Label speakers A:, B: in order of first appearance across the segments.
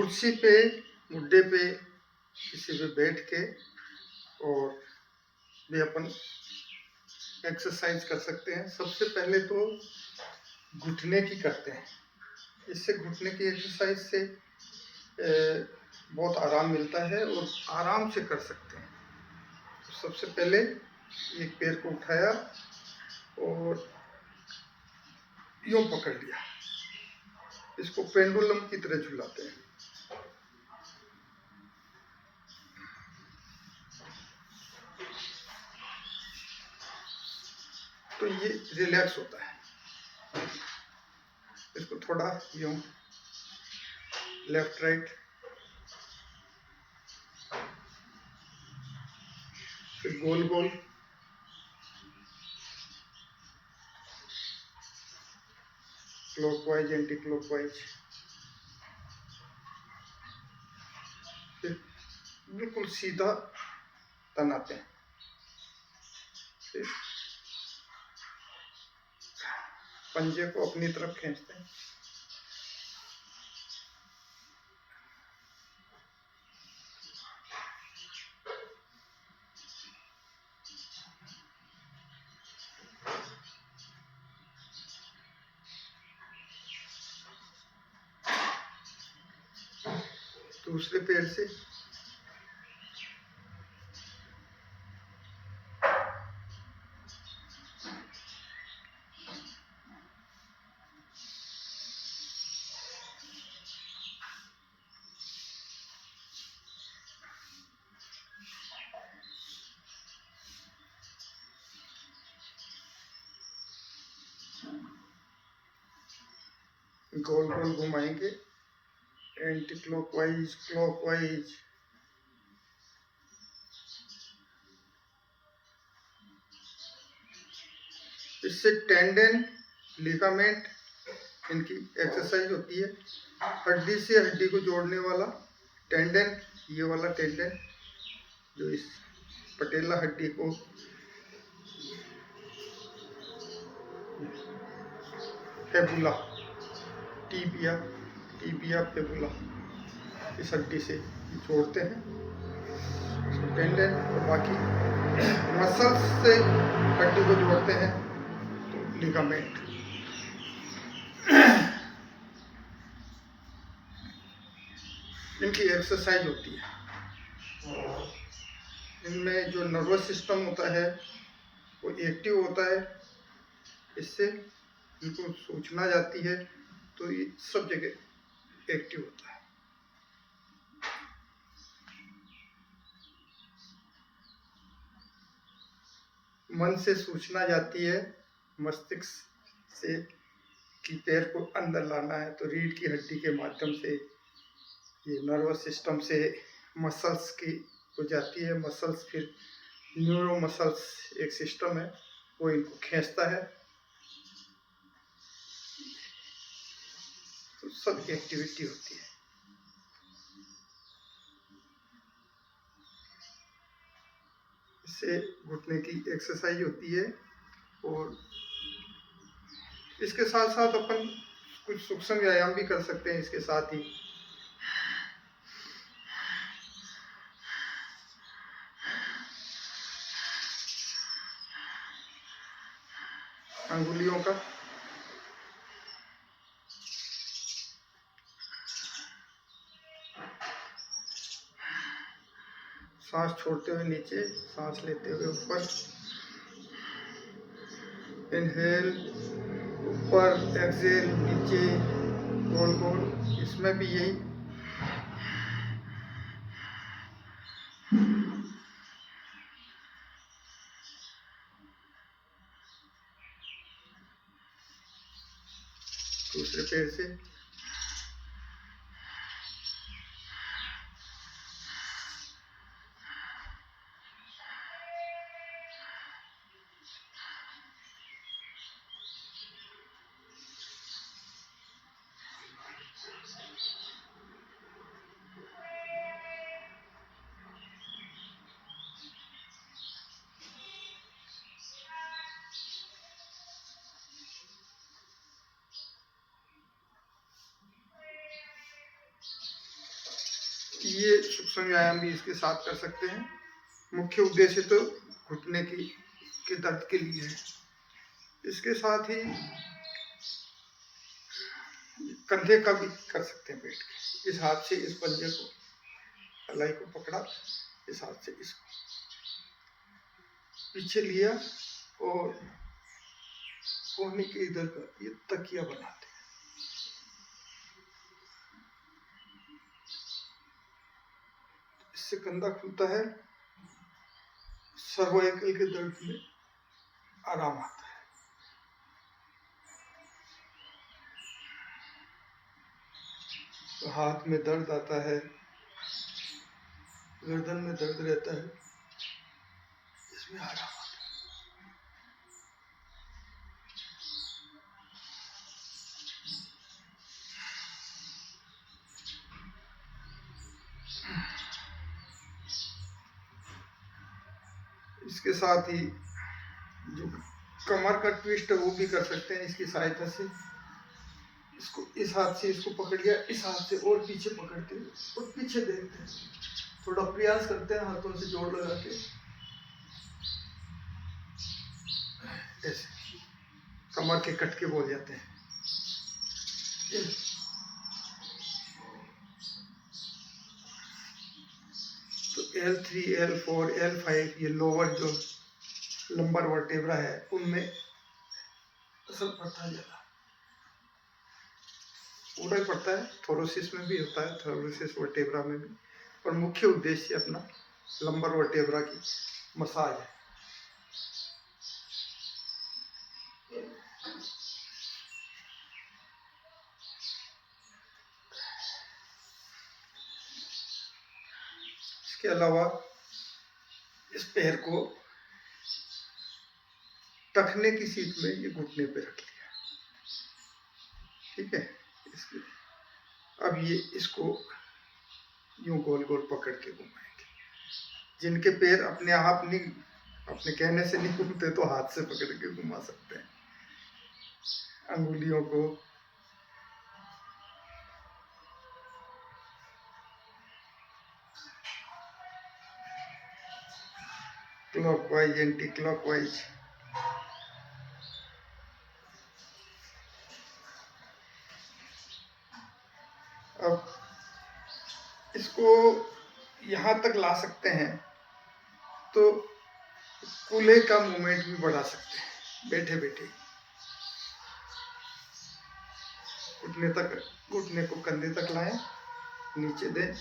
A: कुर्सी पे, मुड्डे पे, किसी पे बैठ के और भी अपन एक्सरसाइज कर सकते हैं। सबसे पहले तो घुटने की करते हैं। इससे घुटने की एक्सरसाइज से बहुत आराम मिलता है और आराम से कर सकते हैं। तो सबसे पहले एक पैर को उठाया और यूं पकड़ लिया, इसको पेंडुलम की तरह झुलाते हैं। तो ये रिलैक्स होता है। इसको थोड़ा यूं लेफ्ट राइट, फिर गोल गोल, क्लॉकवाइज एंटी क्लॉकवाइज, फिर बिल्कुल सीधा तनाते हैं। फिर पंजे को अपनी तरफ खींचते हैं। दूसरे पैर से गोल गोल घुमाएंगे, एंटी क्लॉकवाइज, क्लॉकवाइज। इससे टेंडन, लिगामेंट, इनकी एक्सरसाइज होती है। हड्डी से हड्डी को जोड़ने वाला टेंडन, ये वाला टेंडन जो इस पटेला हड्डी को फेबुला, टीबिया, टीबिया फेबुला, इस हड्डी से जोड़ते हैं टेंडन। और बाकी मसल्स से हड्डी को जोड़ते हैं तो लिगामेंट। इनकी एक्सरसाइज होती है। इनमें जो नर्वस सिस्टम होता है वो एक्टिव होता है। इससे इनको सूचना जाती है तो ये सब जगह एक्टिव होता है। मन से सूचना जाती है मस्तिष्क से कि पैर को अंदर लाना है, तो रीढ़ की हड्डी के माध्यम से ये नर्वस सिस्टम से मसल्स की हो जाती है। मसल्स फिर न्यूरो मसल्स एक सिस्टम है, वो इनको खींचता है। तो सब एक्टिविटी होती है। इससे घुटने की एक्सरसाइज होती है और इसके साथ साथ अपन कुछ सूक्ष्म व्यायाम भी कर सकते हैं। इसके साथ ही अंगुलियों का सांस छोड़ते हुए नीचे, सांस लेते हुए ऊपर, इनहेल ऊपर, एक्सहेल नीचे, गोल गोल। इसमें भी यही दूसरे पैर से ये सूक्ष्म व्यायाम भी इसके साथ कर सकते हैं। मुख्य उद्देश्य तो घुटने के दर्द के लिए है। इसके साथ ही कंधे का भी कर सकते हैं। पेट के इस हाथ से इस पंजे को, कलाई को पकड़ा, इस हाथ से इसको पीछे लिया और कोहनी के इधर का ये तकिया बनाते हैं। इससे कंधा खुलता है, सर्वाइकल के दर्द में आराम आता है। तो हाथ में दर्द आता है, गर्दन में दर्द रहता है, इसमें आराम आता है। इसके साथ ही जो कमर का ट्विस्ट है वो भी कर सकते हैं इसकी सहायता से। इसको इस हाथ से इसको पकड़ लिया, इस हाथ से और पीछे पकड़ते हैं और पीछे देखते हैं, थोड़ा प्रयास करते हैं हाथों से जोड़ लगा के, ऐसे कमर के कटके बोल जाते हैं। तो L3, L4, L5 ये लोअर जो लंबर वर्टेब्रा है उनमें असर पड़ता है, ज़्यादा पूरा ही पड़ता है। थोरोसिस में भी होता है, थोरोसिस वर्टेब्रा में भी, और मुख्य उद्देश्य अपना लंबर वर्टेब्रा की मसाज है। इसके अलावा इस पैर को टखने की सीट में ये घुटने पे रख लिया, ठीक है। इसके अब ये इसको यूं गोल गोल पकड़ के घुमाएंगे। जिनके पैर अपने आप नहीं, अपने कहने से नहीं घूमते तो हाथ से पकड़ के घुमा सकते हैं अंगुलियों को। Clockwise, anti clockwise. अब इसको यहाँ तक ला सकते हैं तो कूल्हे का मूवमेंट भी बढ़ा सकते हैं बैठे बैठे। घुटने तक, घुटने को कंधे तक लाएं, नीचे दें,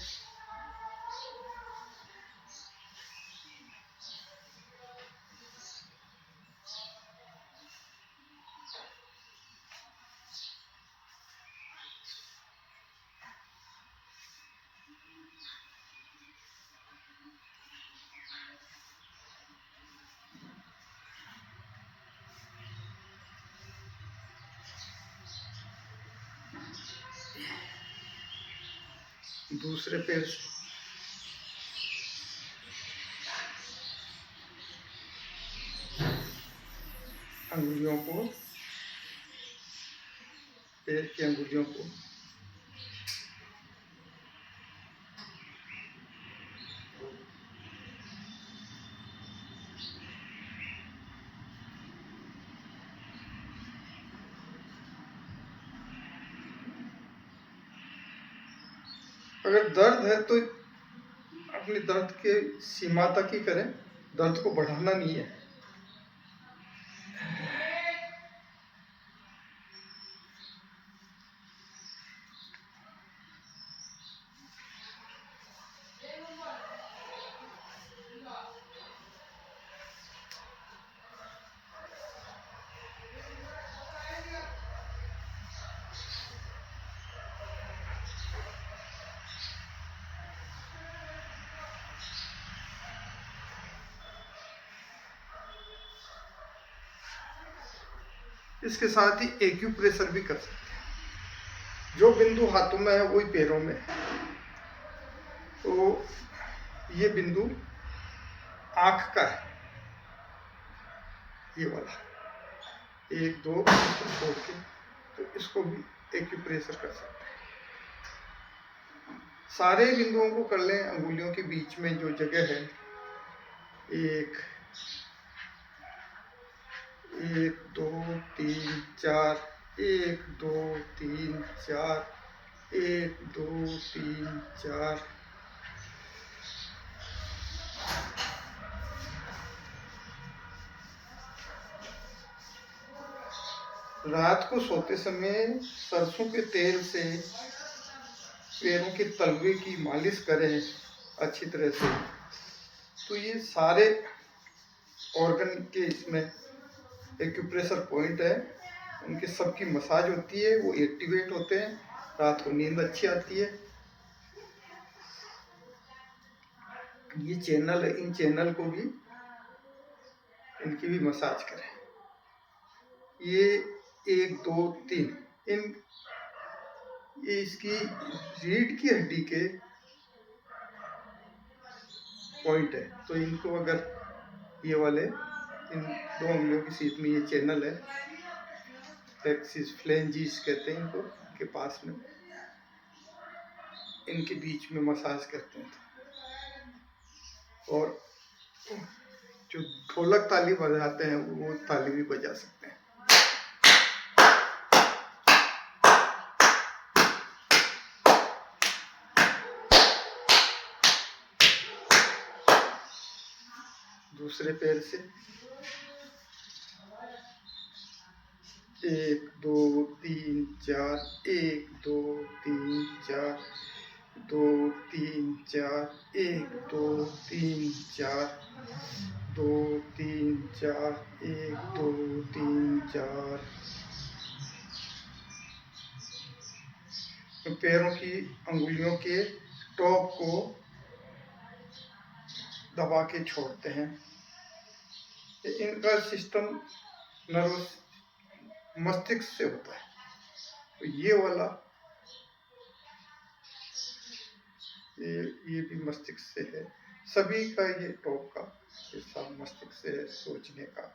A: दूसरे पैर से अंगुलियों को, पैर की अंगुलियों को अगर दर्द है तो अपने दर्द के सीमा तक ही करें, दर्द को बढ़ाना नहीं है। इसके साथ ही एक्यूप्रेशर भी कर सकते हैं। जो बिंदु हाथों में है वही पैरों में है। तो ये बिंदु आंख का है, ये वाला 1, 2 छोड़ के, तो इसको भी एक्यूप्रेशर कर सकते हैं। सारे बिंदुओं को कर लें। अंगुलियों के बीच में जो जगह है, एक एक दो तीन चार, एक दो तीन चार, एक दो तीन चार, रात को सोते समय सरसों के तेल से पैरों के तलवे की मालिश करें अच्छी तरह से, तो ये सारे ऑर्गन के इसमें एक्यूप्रेशर पॉइंट है, उनके सबकी मसाज होती है, वो एक्टिवेट होते हैं, रात को नींद अच्छी आती है। ये चैनल है, इन चैनल को भी, इनकी भी मसाज करें। ये एक दो तीन, इन ये इसकी रीढ़ की हड्डी के पॉइंट है, तो इनको अगर ये वाले इन दो अंगुलियों की सीध में ये चैनल है, प्लेक्सिस फ्लेंजिस कहते हैं इनको, के पास में, इनके बीच में मसाज करते हैं। और जो ढोलक ताली बजाते हैं वो ताली भी बजा सकते हैं। दूसरे पैर से एक दो तीन चार, एक दो तीन चार, दो तीन चार, एक दो तीन चार, दो तीन चार, एक दो तीन चार। पैरों की अंगुलियों के टॉप को दबा के छोड़ते हैं। इनका सिस्टम नर्वस मस्तिष्क से होता है, तो ये वाला ये भी मस्तिष्क से है। सभी का ये टॉप का हिस्सा मस्तिष्क से है, सोचने का।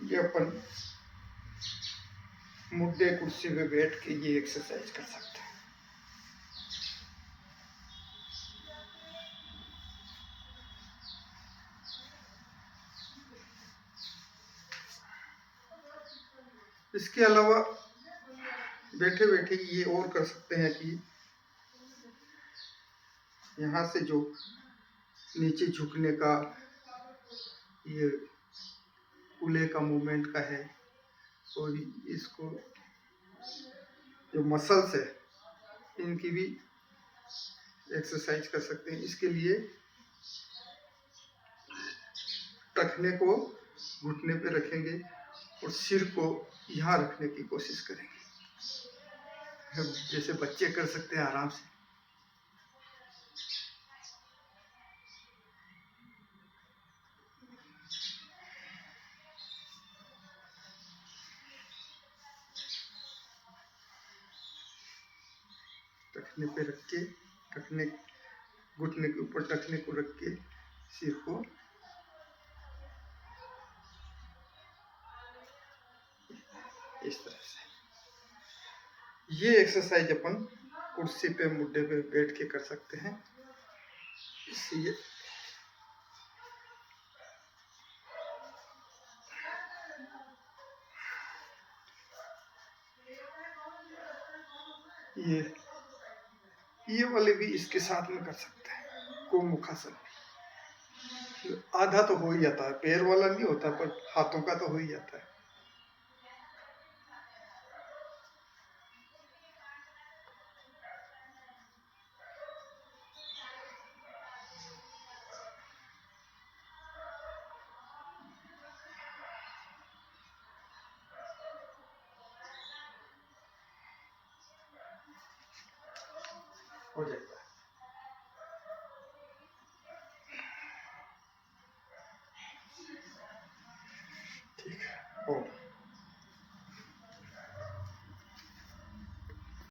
A: ये अपन मुद्दे कुर्सी पे बैठ के ये एक्सरसाइज कर सकते हैं। इसके अलावा बैठे बैठे ये और कर सकते हैं कि यहाँ से जो नीचे झुकने का ये कूल्हे का मूवमेंट का है, और इसको जो मसल्स है इनकी भी एक्सरसाइज कर सकते हैं। इसके लिए टखने को घुटने पे रखेंगे और सिर को यहाँ रखने की कोशिश करेंगे, जैसे बच्चे कर सकते हैं आराम से। टखने पे रख के, टखने घुटने के ऊपर टखने को रख के सिर को इस तरह से। ये एक्सरसाइज अपन कुर्सी पे मुड्डे पे बैठ के कर सकते हैं। इसलिए ये वाले भी इसके साथ में कर सकते हैं। गोमुखासन आधा तो हो ही जाता है, पैर वाला नहीं होता पर हाथों का तो हो ही जाता है। हो जाएगा। ठीक है, हो।